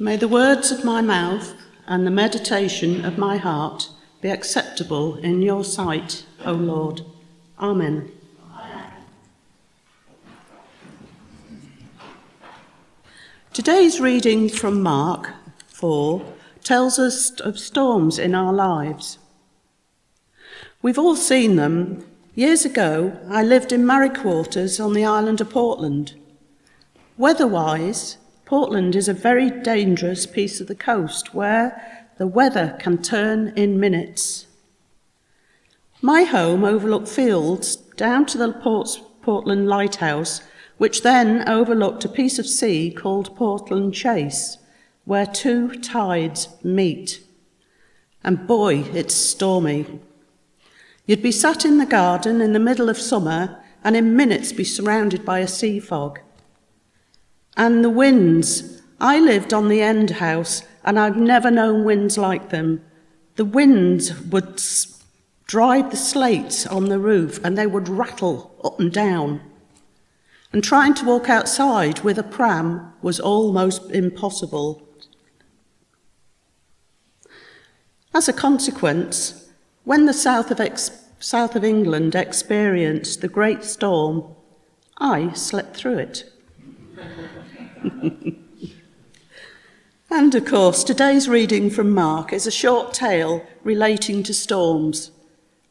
May the words of my mouth and the meditation of my heart be acceptable in your sight, O Lord. Amen. Today's reading from Mark 4 tells us of storms in our lives. We've all seen them. Years ago, I lived in Married Quarters on the island of Portland. Weather-wise, Portland is a very dangerous piece of the coast where the weather can turn in minutes. My home overlooked fields down to the Portland Lighthouse, which then overlooked a piece of sea called Portland Chase, where two tides meet. And boy, it's stormy. You'd be sat in the garden in the middle of summer and in minutes be surrounded by a sea fog. And the winds. I lived on the end house and I've never known winds like them. The winds would drive the slates on the roof and they would rattle up and down. And trying to walk outside with a pram was almost impossible. As a consequence, when the south of England experienced the great storm, I slept through it. And of course, today's reading from Mark is a short tale relating to storms,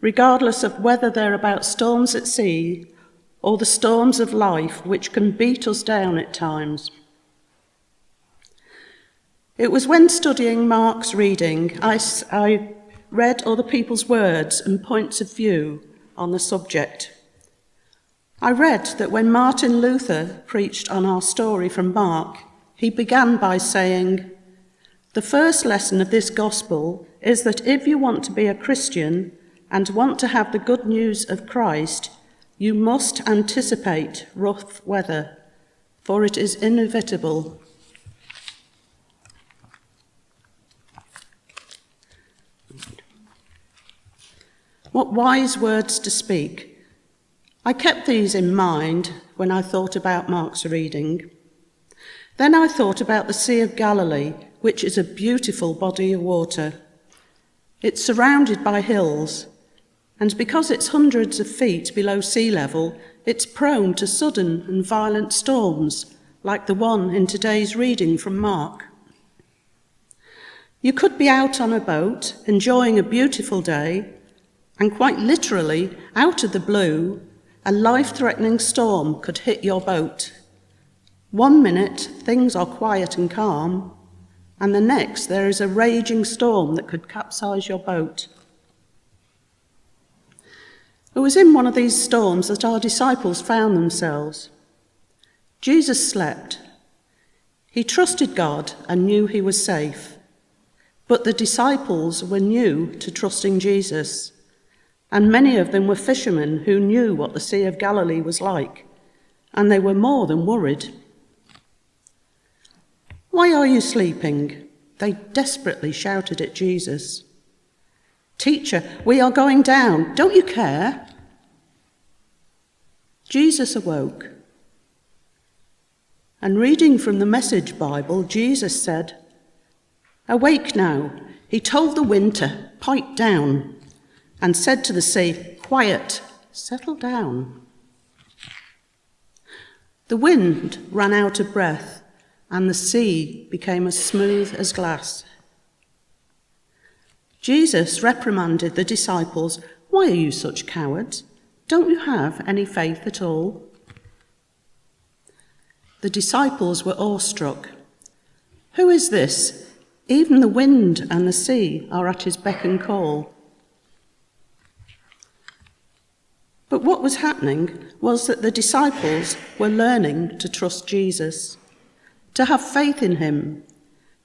regardless of whether they're about storms at sea or the storms of life which can beat us down at times. It was when studying Mark's reading, I read other people's words and points of view on the subject. I read that when Martin Luther preached on our story from Mark, he began by saying, "The first lesson of this gospel is that if you want to be a Christian and want to have the good news of Christ, you must anticipate rough weather, for it is inevitable." What wise words to speak. I kept these in mind when I thought about Mark's reading. Then I thought about the Sea of Galilee, which is a beautiful body of water. It's surrounded by hills, and because it's hundreds of feet below sea level, it's prone to sudden and violent storms, like the one in today's reading from Mark. You could be out on a boat, enjoying a beautiful day, and quite literally, out of the blue, a life-threatening storm could hit your boat. 1 minute, things are quiet and calm, and the next, there is a raging storm that could capsize your boat. It was in one of these storms that our disciples found themselves. Jesus slept. He trusted God and knew he was safe. But the disciples were new to trusting Jesus. And many of them were fishermen who knew what the Sea of Galilee was like, and they were more than worried. "Why are you sleeping?" they desperately shouted at Jesus. "Teacher, we are going down. Don't you care?" Jesus awoke. And reading from the Message Bible, Jesus said, "Awake now." He told the wind to pipe down, and said to the sea, "Quiet, settle down." The wind ran out of breath, and the sea became as smooth as glass. Jesus reprimanded the disciples, "Why are you such cowards? Don't you have any faith at all?" The disciples were awestruck. "Who is this? Even the wind and the sea are at his beck and call." But what was happening was that the disciples were learning to trust Jesus, to have faith in him,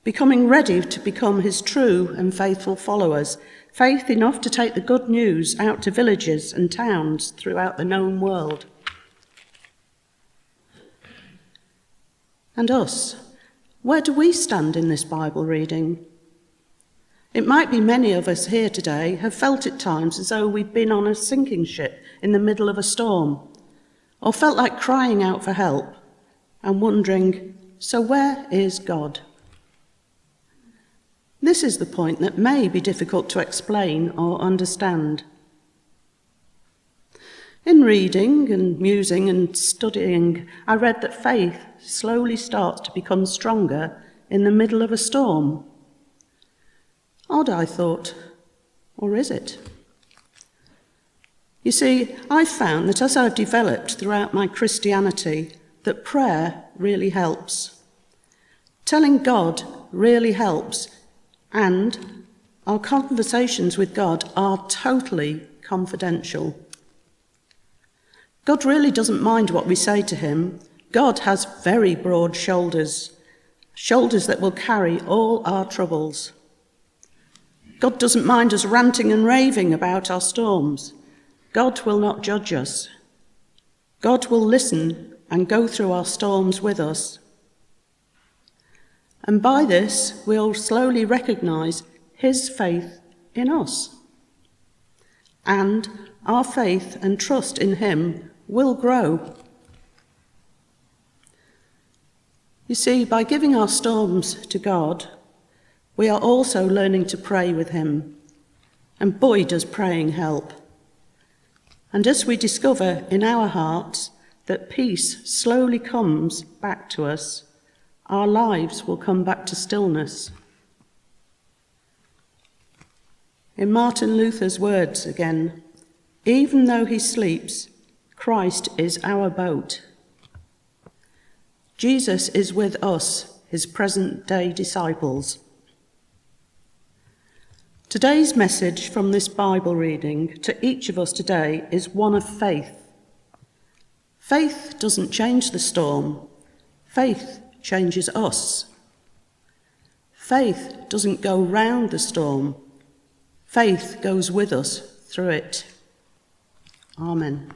becoming ready to become his true and faithful followers, faith enough to take the good news out to villages and towns throughout the known world. And us, where do we stand in this Bible reading? It might be many of us here today have felt at times as though we'd been on a sinking ship in the middle of a storm, or felt like crying out for help and wondering, so where is God? This is the point that may be difficult to explain or understand. In reading and musing and studying, I read that faith slowly starts to become stronger in the middle of a storm. Odd, I thought, or is it? You see, I've found that as I've developed throughout my Christianity, that prayer really helps. Telling God really helps, and our conversations with God are totally confidential. God really doesn't mind what we say to him. God has very broad shoulders that will carry all our troubles. God doesn't mind us ranting and raving about our storms. God will not judge us. God will listen and go through our storms with us. And by this, we'll slowly recognise his faith in us. And our faith and trust in him will grow. You see, by giving our storms to God, we are also learning to pray with him. And boy, does praying help. And as we discover in our hearts that peace slowly comes back to us, our lives will come back to stillness. In Martin Luther's words again, even though he sleeps, Christ is our boat. Jesus is with us, his present-day disciples. Today's message from this Bible reading to each of us today is one of faith. Faith doesn't change the storm. Faith changes us. Faith doesn't go round the storm. Faith goes with us through it. Amen.